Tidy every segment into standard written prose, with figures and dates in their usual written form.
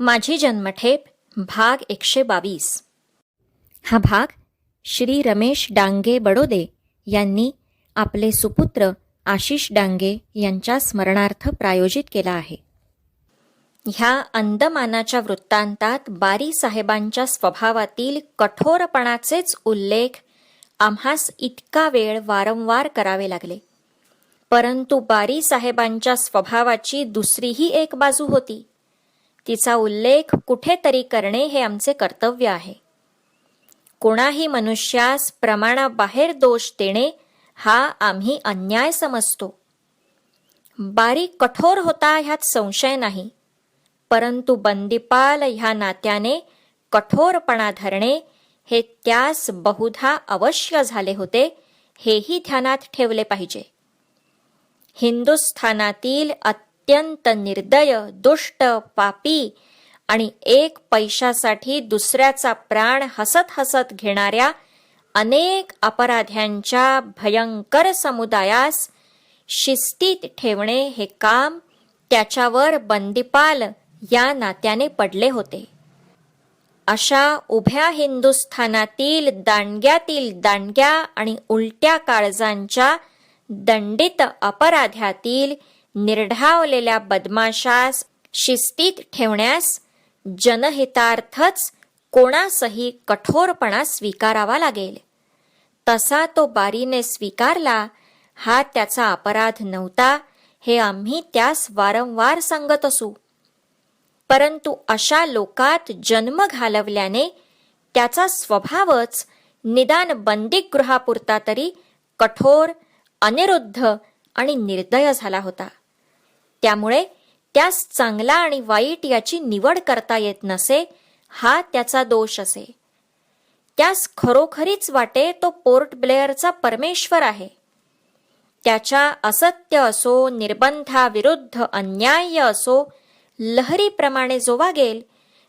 माझी जन्मठेप भाग 122. हा भाग श्री रमेश डांगे बडोदे यांनी आपले सुपुत्र आशिष डांगे यांच्या स्मरणार्थ प्रायोजित केला आहे. ह्या अंदमानाच्या वृत्तांतात बारी साहेबांच्या स्वभावातील कठोरपणाचेच उल्लेख आम्हास इतका वेळ वारंवार करावे लागले. परंतु बारी साहेबांच्या स्वभावाची दुसरीही एक बाजू होती. तिचा उल्लेख कुठेतरी करणे हे आमचे कर्तव्य आहे. कोणाही मनुष्यास प्रमाणाबाहेर दोष देणे हा आम्ही अन्याय समजतो. बारी कठोर होता ह्यात संशय नाही, परंतु बंदीपाल ह्या नात्याने कठोरपणा धरणे हे त्यास बहुधा अवश्य झाले होते, हेही ध्यानात ठेवले पाहिजे. हिंदुस्थानातील अत्यंत निर्दय, दुष्ट, पापी आणि एक पैशासाठी दुसऱ्याचा प्राण हसत हसत घेणाऱ्या अनेक अपराध्यांच्या भयंकर समुदायास शिस्तीत ठेवणे हे काम त्याच्यावर बंदीपाल या नात्याने पडले होते. अशा उभ्या हिंदुस्थानातील दांडग्यातील दांडग्या आणि उलट्या काळजांच्या दंडित अपराध्यातील निर्ढावलेल्या बदमाशास शिस्तीत ठेवण्यास जनहितार्थच कोणासही कठोरपणा स्वीकारावा लागेल. तसा तो बारीने स्वीकारला हा त्याचा अपराध नव्हता, हे आम्ही त्यास वारंवार सांगत असू. परंतु अशा लोकात जन्म घालवल्याने त्याचा स्वभावच निदान बंदीगृहापुरता तरी कठोर, अनिरुद्ध आणि निर्दय झाला होता. त्यामुळे त्यास चांगला आणि वाईट याची निवड करता येत नसे, हा त्याचा दोष असे. त्यास खरोखरीच वाटे तो पोर्ट ब्लेअरचा परमेश्वर आहे. त्याच्या असत्य असो, निर्बंधाविरुद्ध अन्याय असो, लहरीप्रमाणे जो वागेल,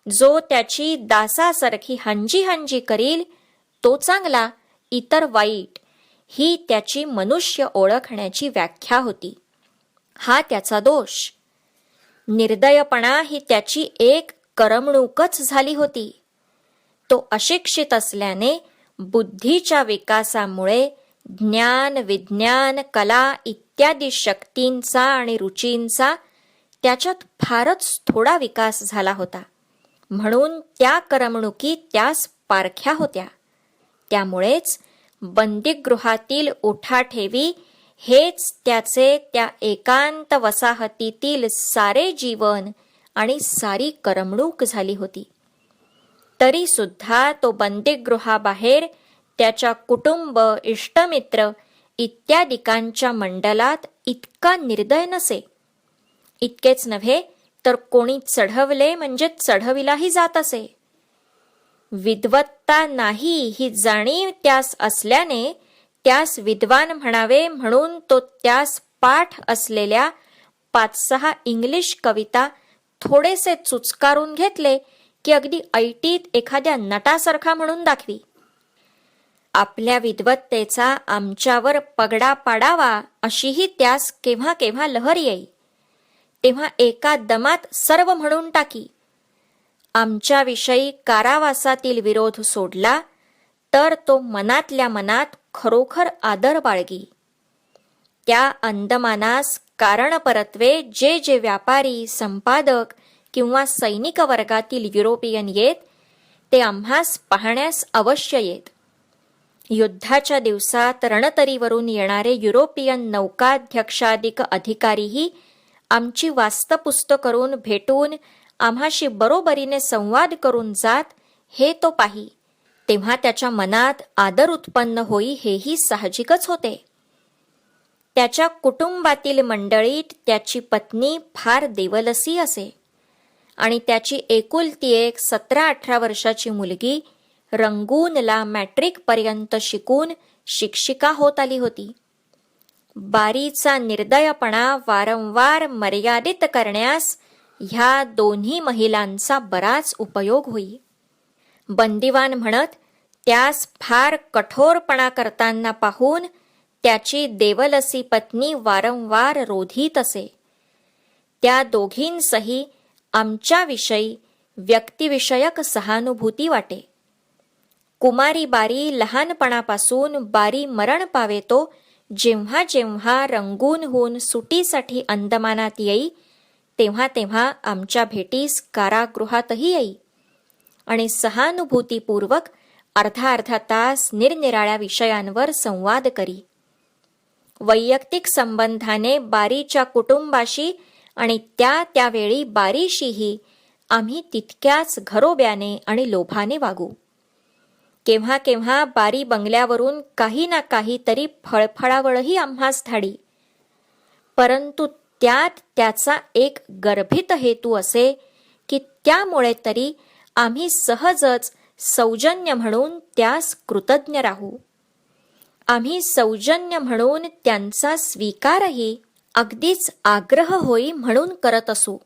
जो त्याची दासासारखी हंजी करील, तो चांगला, इतर वाईट, ही त्याची मनुष्य ओळखण्याची व्याख्या होती. हा त्याचा दोष. निर्दयपणा ही त्याची एक करमणूकच झाली होती. तो अशिक्षित असल्याने बुद्धीच्या विकासामुळे ज्ञान, विज्ञान, कला इत्यादी शक्तींचा आणि रुचींचा त्याच्यात फारच थोडा विकास झाला होता. म्हणून त्या करमणुकी त्यास पारख्या होत्या. त्यामुळेच बंदीगृहातील उठाठेवी हेच त्याचे त्या एकांत वसाहतीतील सारे जीवन आणि सारी करमणूक झाली होती. तरी सुद्धा तो बंदीगृहाबाहेर त्याच्या कुटुंब, इष्टमित्र इत्यादिकांच्या मंडलात इतका निर्दय नसे. इतकेच नव्हे तर कोणी चढवले म्हणजे चढविलाही जात असे. विद्वत्ता नाही ही जाणीव त्यास असल्याने त्यास विद्वान म्हणावे म्हणून तो त्यास पाठ असलेल्या 5-6 इंग्लिश कविता थोडेसे चुचकारून घेतले की अगदी ऐटीत एखाद्या नटासारखा म्हणून दाखवी. आपल्या विद्वत्तेचा आमच्यावर पगडा पाडावा अशीही त्यास केव्हा केव्हा लहर येई. तेव्हा एका दमात सर्व म्हणून टाकी. आमच्याविषयी कारावासातील विरोध सोडला तर तो मनातल्या मनात खरोखर आदर बाळगी. त्या अंदमानास कारणपरत्वे जे जे व्यापारी, संपादक किंवा सैनिक वर्गातील युरोपियन येत, ते आम्हास पाहण्यास अवश्य येत. युद्धाच्या दिवसात रणतरीवरून येणारे युरोपियन नौकाध्यक्षादिक अधिकारीही आमची वास्तपुस्त करून भेटून आम्हाशी बरोबरीने संवाद करून जात, हे तो पाही. तेव्हा त्याच्या मनात आदर उत्पन्न होई, हेही साहजिकच होते. त्याच्या कुटुंबातील मंडळीत त्याची पत्नी फार देवलसी असे आणि त्याची एकुलती एक 17-18 वर्षाची मुलगी रंगूनला मॅट्रिकपर्यंत शिकून शिक्षिका होत आली होती. बारीचा निर्दयपणा वारंवार मर्यादित करण्यास ह्या दोन्ही महिलांचा बराच उपयोग होई. बंदिवान म्हणत त्यास फार कठोरपणा करताना पाहून त्याची देवलसी पत्नी वारंवार रोधित असे. त्या दोघींसही आमच्याविषयी व्यक्तिविषयक सहानुभूती वाटे. कुमारी बारी लहानपणापासून बारी मरण पावेतो जेव्हा जेव्हा रंगून होऊन सुटीसाठी अंदमानात येई तेव्हा तेव्हा आमच्या भेटीस कारागृहातही येई आणि सहानुभूतीपूर्वक अर्धा तास निरनिराळ्या विषयांवर संवाद करी. वैयक्तिक संबंधाने बारीच्या कुटुंबाशी आणि त्यावेळी बारीशीही आम्ही तितक्याच घरोब्याने आणि लोभाने वागू. केव्हा केव्हा बारी बंगल्यावरून काही ना काहीतरी फळफळावळही आम्हास धाडी, परंतु त्यात त्याचा एक गर्भित हेतू असे की त्यामुळे तरी आम्ही सहजच सौजन्य म्हणून त्यास कृतज्ञ राहू. आम्ही सौजन्य म्हणून त्यांचा स्वीकारही अगदीच आग्रह होई म्हणून करत असू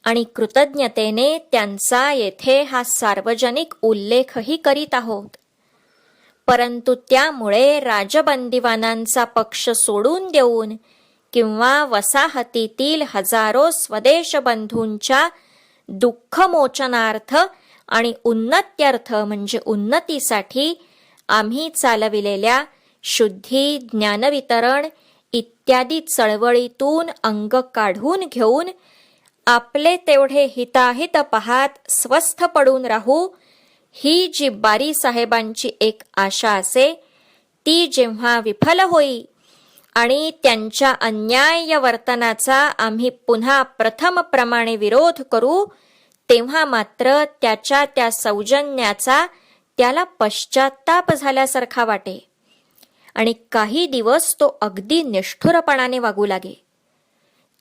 आणि कृतज्ञतेने त्यांचा येथे हा सार्वजनिक उल्लेखही करीत आहोत. परंतु त्यामुळे राजबंदीवानांचा पक्ष सोडून देऊन किंवा वसाहतीतील हजारो स्वदेश बंधूंच्या दुःखमोचनार्थ आणि उन्नत्यर्थ म्हणजे उन्नतीसाठी आम्ही चालविलेल्या शुद्धी, ज्ञानवितरण इत्यादी चळवळीतून अंग काढून घेऊन आपले तेवढे हिताहित पाहात स्वस्थ पडून राहू, ही जी बारी साहेबांची एक आशा असे, ती जेव्हा विफल होई आणि त्यांच्या अन्याय्य वर्तनाचा आम्ही पुन्हा प्रथमप्रमाणे विरोध करू, तेव्हा मात्र त्या सौजन्याचा त्याला पश्चात्ताप झाल्यासारखा वाटे आणि काही दिवस तो अगदी निष्ठुरपणाने वागू लागे.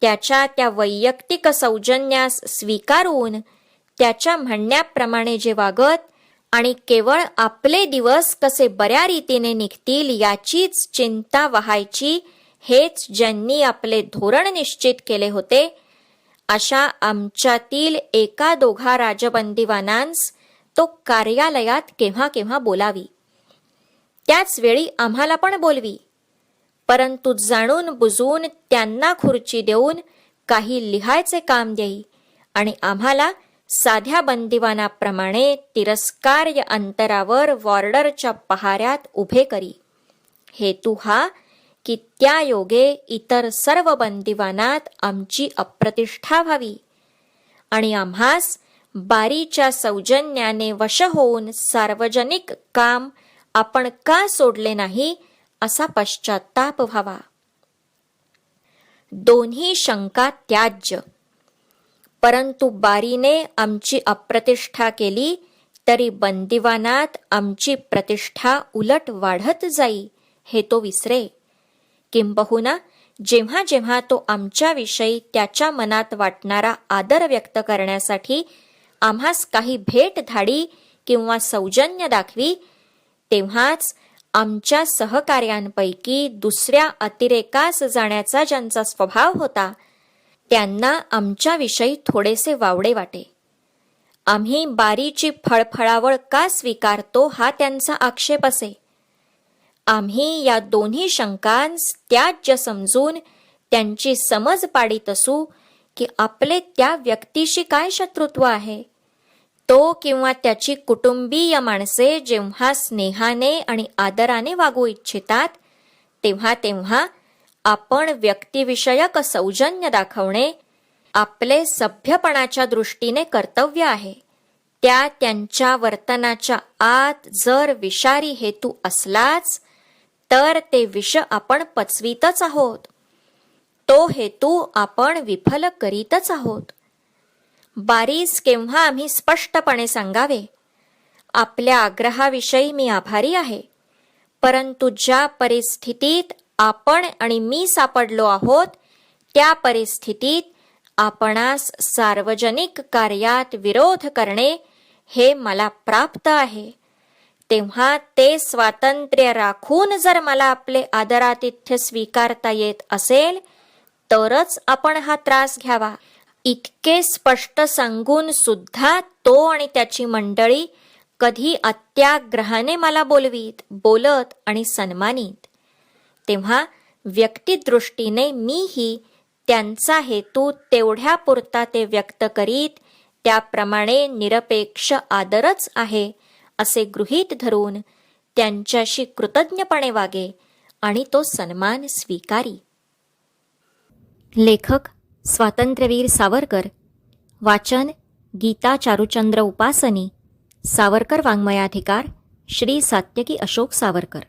त्या वैयक्तिक सौजन्यास स्वीकारून त्याच्या म्हणण्याप्रमाणे जे वागत आणि केवळ आपले दिवस कसे बऱ्या रीतीने निघतील याचीच चिंता वहायची, हेच ज्यांनी आपले धोरण निश्चित केले होते, अशा आमच्यातील एका दोघा राजबंदीवानांस तो कार्यालयात केव्हा केव्हा बोलावी. त्याच वेळी आम्हाला पण बोलवी, परंतु जाणून बुजून त्यांना खुर्ची देऊन काही लिहायचे काम देई आणि आम्हाला साध्या बंदिवानाप्रमाणे तिरस्कार्य अंतरावर वॉर्डरच्या पहाऱ्यात उभे करी. हेतू हा की त्या योगे इतर सर्व बंदिवानात आमची अप्रतिष्ठा व्हावी आणि आम्हास बारीच्या सौजन्याने वश होऊन सार्वजनिक काम आपण का सोडले नाही असा पश्चात्ताप व्हावा. दोन्ही शंका त्याज्य. परंतु बारीने आमची अप्रतिष्ठा केली तरी बंदिवानात आमची प्रतिष्ठा उलट वाढत जाई हे तो विसरे. किंबहुना जेव्हा जेव्हा तो आमच्याविषयी त्याच्या मनात वाटणारा आदर व्यक्त करण्यासाठी आम्हास काही भेट धाडी किंवा सौजन्य दाखवी, तेव्हाच आमच्या सहकार्यांपैकी दुसऱ्या अतिरेकास जाण्याचा ज्यांचा स्वभाव होता त्यांना आमच्याविषयी थोडेसे वावडे वाटे. आम्ही बारीची फळफळावळ का स्वीकारतो हा त्यांचा आक्षेप असे. आम्ही या दोन्ही शंकांस त्याज्य समजून त्यांची समज पाडीत असू की आपले त्या व्यक्तीशी काय शत्रुत्व आहे. तो किंवा त्याची कुटुंबीय माणसे जेव्हा स्नेहाने आणि आदराने वागू इच्छितात तेव्हा तेव्हा आपण व्यक्तिविषयक सौजन्य दाखवणे आपले सभ्यपणाच्या दृष्टीने कर्तव्य आहे. त्यांच्या वर्तनाच्या आत जर विषारी हेतू असलाच तर ते विष आपण पचवीतच आहोत, तो हेतू आपण विफल करीतच आहोत. बारीस केव्हा आम्ही स्पष्टपणे सांगावे, आपल्या आग्रहाविषयी मी आभारी आहे, परंतु ज्या परिस्थितीत आपण आणि मी सापडलो आहोत त्या परिस्थितीत आपणास सार्वजनिक कार्यात विरोध करणे हे मला प्राप्त आहे. तेव्हा ते स्वातंत्र्य राखून जर मला आपले आदरातिथ्य स्वीकारता येत असेल तरच आपण हा त्रास घ्यावा. इतके स्पष्ट सांगून सुद्धा तो आणि त्याची मंडळी कधी अत्याग्रहाने मला बोलत आणि सन्मानित. तेव्हा व्यक्तिदृष्टीने मीही त्यांचा हेतू तेवढ्यापुरता ते व्यक्त करीत त्याप्रमाणे निरपेक्ष आदरच आहे असे गृहीत धरून त्यांच्याशी कृतज्ञपणे वागे आणि तो सन्मान स्वीकारी. लेखक स्वातंत्र्यवीर सावरकर. वाचन गीता चारुचंद्र उपासनी. सावरकर वाङ्मयाधिकार श्री सात्यकी अशोक सावरकर.